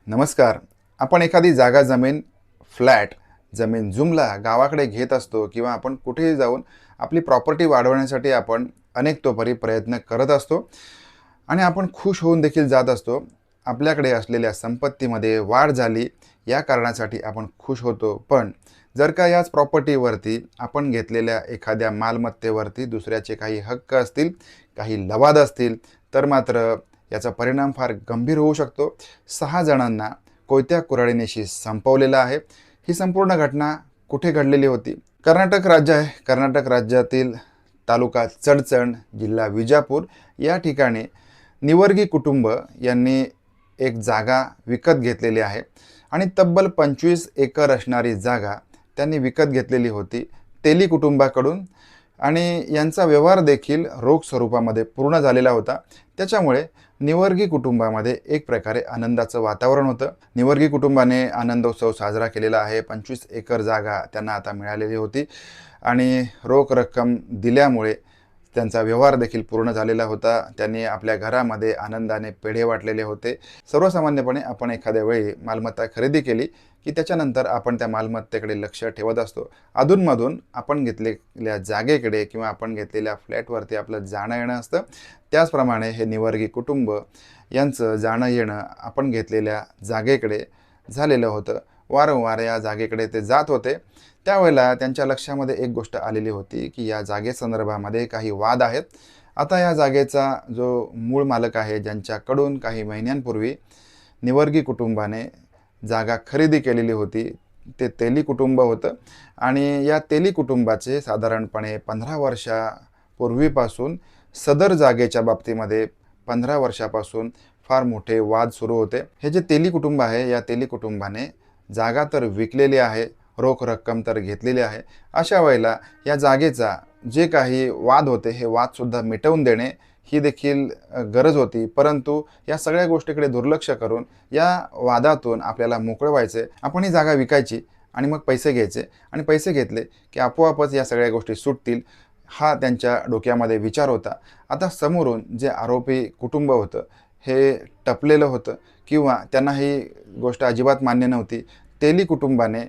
नमस्कार. आपण एखादी जागा, जमीन, फ्लॅट, जमीन जुमला गावाकडे घेत असतो किंवा आपण कुठेही जाऊन आपली प्रॉपर्टी वाढवण्यासाठी आपण अनेक तोपरी प्रयत्न करत असतो आणि आपण खुश होऊन देखील जात असतो. आपल्याकडे असलेल्या संपत्तीमध्ये वाढ झाली या कारणासाठी आपण खुश होतो. पण जर का याच प्रॉपर्टीवरती आपण घेतलेल्या एखाद्या मालमत्तेवरती दुसऱ्याचे काही हक्क असतील, काही लवाद असतील, तर मात्र याचा परिणाम फार गंभीर होऊ शकतो. 6 जणांना कोयत्या कुऱ्हाडीनिशी संपवलेलं आहे. ही संपूर्ण घटना कुठे घडलेली होती? कर्नाटक राज्य आहे. कर्नाटक राज्यातील तालुका चडचण, जिल्हा विजापूर या ठिकाणी निवर्गी कुटुंब यांनी एक जागा विकत घेतलेली आहे आणि तब्बल 25 एकर असणारी जागा त्यांनी विकत घेतलेली होती तेली कुटुंबाकडून आणि यांचा व्यवहार देखील रोख स्वरूपामध्ये पूर्ण झालेला होता. त्याच्यामुळे निवर्गी कुटुंबामध्ये एक प्रकारे आनंदाचं वातावरण होतं. निवर्गी कुटुंबाने आनंदोत्सव साजरा केलेला आहे. 25 एकर जागा त्यांना आता मिळालेली होती आणि रोख रक्कम दिल्यामुळे त्यांचा व्यवहार देखील पूर्ण झालेला होता. त्यांनी आपल्या घरामध्ये आनंदाने पेढे वाटलेले होते. सर्वसामान्यपणे आपण एखाद्या वेळी मालमत्ता खरेदी केली की त्याच्यानंतर आपण त्या मालमत्तेकडे लक्ष ठेवत असतो. अधूनमधून आपण घेतलेल्या जागेकडे किंवा आपण घेतलेल्या फ्लॅटवरती आपलं जाणं येणं असतं. त्याचप्रमाणे हे निवर्गी कुटुंब यांचं जाणं येणं आपण घेतलेल्या जागेकडे झालेलं होतं. वारंवार या जागेकडे ते जात होते. त्यावेळेला त्यांच्या लक्षामध्ये एक गोष्ट आलेली होती की या जागेसंदर्भामध्ये काही वाद आहेत. आता या जागेचा जो मूळ मालक आहे, ज्यांच्याकडून काही महिन्यांपूर्वी निवर्गी कुटुंबाने जागा खरेदी केलेली होती, ते तेली कुटुंब होतं आणि या तेली कुटुंबाचे साधारणपणे 15 वर्षापूर्वीपासून सदर जागेच्या बाबतीमध्ये 15 वर्षापासून फार मोठे वाद सुरू होते. हे जे तेली कुटुंब आहे, या तेली कुटुंबाने जागा तर विकलेली आहे, रोख रक्कम तर घेतलेली आहे. अशा वेळेला या जागेचा जे काही वाद होते, हे वादसुद्धा मिटवून देणे ही देखील गरज होती. परंतु या सगळ्या गोष्टीकडे दुर्लक्ष करून या वादातून आपल्याला मोकळं व्हायचं. आपण ही जागा विकायची आणि मग पैसे घ्यायचे आणि पैसे घेतले की आपोआपच या सगळ्या गोष्टी सुटतील, हा त्यांच्या डोक्यामध्ये विचार होता. आता समोरून जे आरोपी कुटुंब होतं, हे टपलेलं होतं किंवा त्यांना ही गोष्ट अजिबात मान्य नव्हती. तेली कुटुंबाने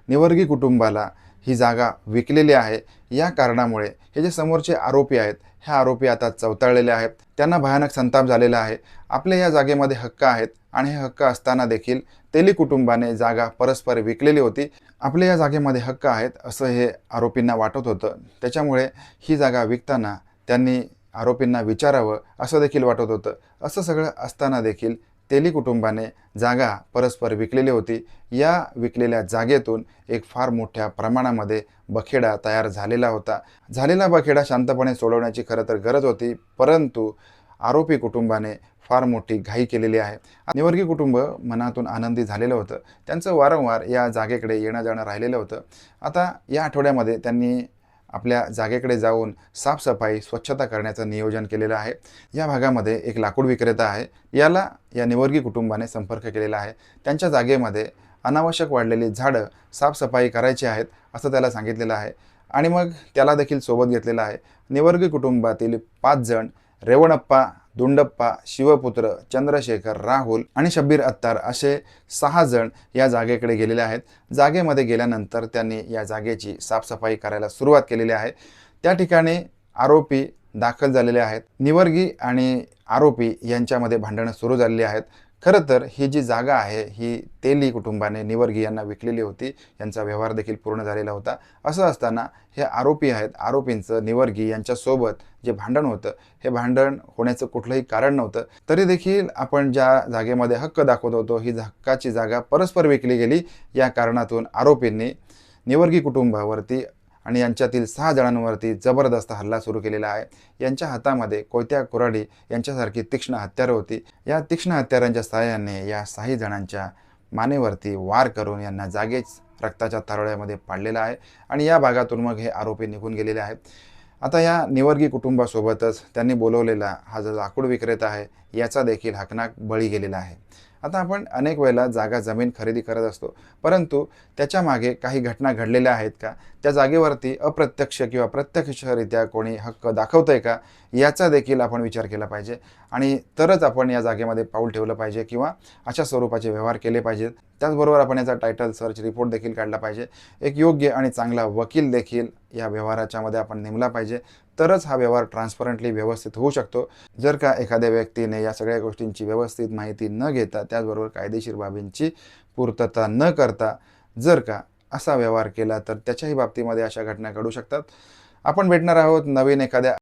निवर्गी कुटुंबाला ही जागा विकलेली आहे. या कारणामुळे हे जे समोरचे आरोपी आहेत, ह्या आरोपी आता चवताळलेले आहेत. त्यांना भयानक संताप झालेला आहे. आपल्या या जागेमध्ये हक्क आहेत आणि हे हक्क असताना देखील तेली कुटुंबाने जागा परस्पर विकलेली होती. आपल्या या जागेमध्ये हक्क आहेत असं हे आरोपींना वाटत होतं. त्याच्यामुळे ही जागा विकताना त्यांनी आरोपींना विचारावं असं देखील वाटत होतं. असं सगळं असताना देखील तेली कुटुंबाने जागा परस्पर विकलेली होती. या विकलेल्या जागेतून एक फार मोठ्या प्रमाणामध्ये बखेडा तयार झालेला होता. झालेला बखेडा शांतपणे सोडवण्याची खरं तर गरज होती, परंतु आरोपी कुटुंबाने फार मोठी घाई केलेली आहे. निवर्गी कुटुंब मनातून आनंदी झालेलं होतं. त्यांचं वारंवार या जागेकडे येणं जाणं राहिलेलं होतं. आता या आठवड्यामध्ये त्यांनी आपल्या जागेकडे जाऊन साफसफाई, स्वच्छता करण्याचं नियोजन केलेलं आहे. या भागामध्ये एक लाकूड विक्रेता आहे. याला या निवर्गी कुटुंबाने संपर्क केलेला आहे. त्यांच्या जागेमध्ये अनावश्यक वाढलेली झाडं साफसफाई करायची आहेत असं त्याला सांगितलेलं आहे आणि मग त्याला देखील सोबत घेतलेलं आहे. निवर्गी कुटुंबातील 5 जण रेवणप्पा, दुंडप्पा, शिवपुत्र, चंद्रशेखर, राहुल आणि शब्बीर अत्तार असे 6 जण या जागेकडे गेलेले आहेत. जागेमध्ये गेल्यानंतर त्यांनी या जागेची साफसफाई करायला सुरुवात केलेली आहे. त्या ठिकाणी आरोपी दाखल झालेले आहेत. निवर्गी आणि आरोपी यांच्यामध्ये भांडणं सुरू झालेली आहेत. खरं तर ही जी जागा आहे, ही तेली कुटुंबाने निवर्गी यांना विकलेली होती. यांचा व्यवहार देखील पूर्ण झालेला होता. असं असताना हे आरोपी आहेत, आरोपींचं निवर्गी यांच्यासोबत जे भांडण होतं, हे भांडण होण्याचं कुठलंही कारण नव्हतं. तरी देखील आपण ज्या जागेमध्ये हक्क दाखवत होतो, ही हक्काची जागा परस्पर विकली गेली. या कारणातून आरोपींनी निवर्गी कुटुंबावरती आणि यांच्यातील 6 जणांवरती जबरदस्त हल्ला सुरू केलेला आहे. यांच्या हातामध्ये कोयत्या कुऱ्हाडी यांच्यासारखी तीक्ष्ण हत्यारं होती. या तीक्ष्ण हत्यारांच्या सहाय्याने या 6 जणांच्या मानेवरती वार करून यांना जागेच रक्ताच्या तारोळ्यामध्ये पाडलेला आहे आणि या भागातून मग हे आरोपी निघून गेलेले आहेत. आता या निवर्गी कुटुंबासोबतच त्यांनी बोलवलेला हा जो लाकूड विक्रेता आहे, याचा देखील हकनाक बळी गेलेला आहे. आता आपण अनेक वेळेला जागा, जमीन खरेदी करत असतो, परंतु त्याच्यामागे काही घटना घडलेल्या आहेत का? त्या जागेवरती अप्रत्यक्ष किंवा प्रत्यक्षरित्या कोणी हक्क दाखवतंय का? याचा देखील आपण विचार केला पाहिजे. आणि तरच आपण या जागेमध्ये पाऊल ठेवलं पाहिजे किंवा अशा स्वरूपाचे व्यवहार केले पाहिजेत. त्याचबरोबर आपण याचा टायटल सर्च रिपोर्ट देखील काढला पाहिजे. एक योग्य आणि चांगला वकील देखील या व्यवहाराच्यामध्ये आपण नेमला पाहिजे. तरच हा व्यवहार ट्रान्सपरंटली व्यवस्थित होऊ शकतो. जर का एखाद्या व्यक्तीने या सगळ्या गोष्टींची व्यवस्थित माहिती न घेता, त्याचबरोबर कायदेशीर बाबींची पूर्तता न करता जर का असा व्यवहार केला, तर त्याच्याही बाबतीमध्ये अशा घटना घडू शकतात. आपण भेटणार आहोत नवीन एखाद्या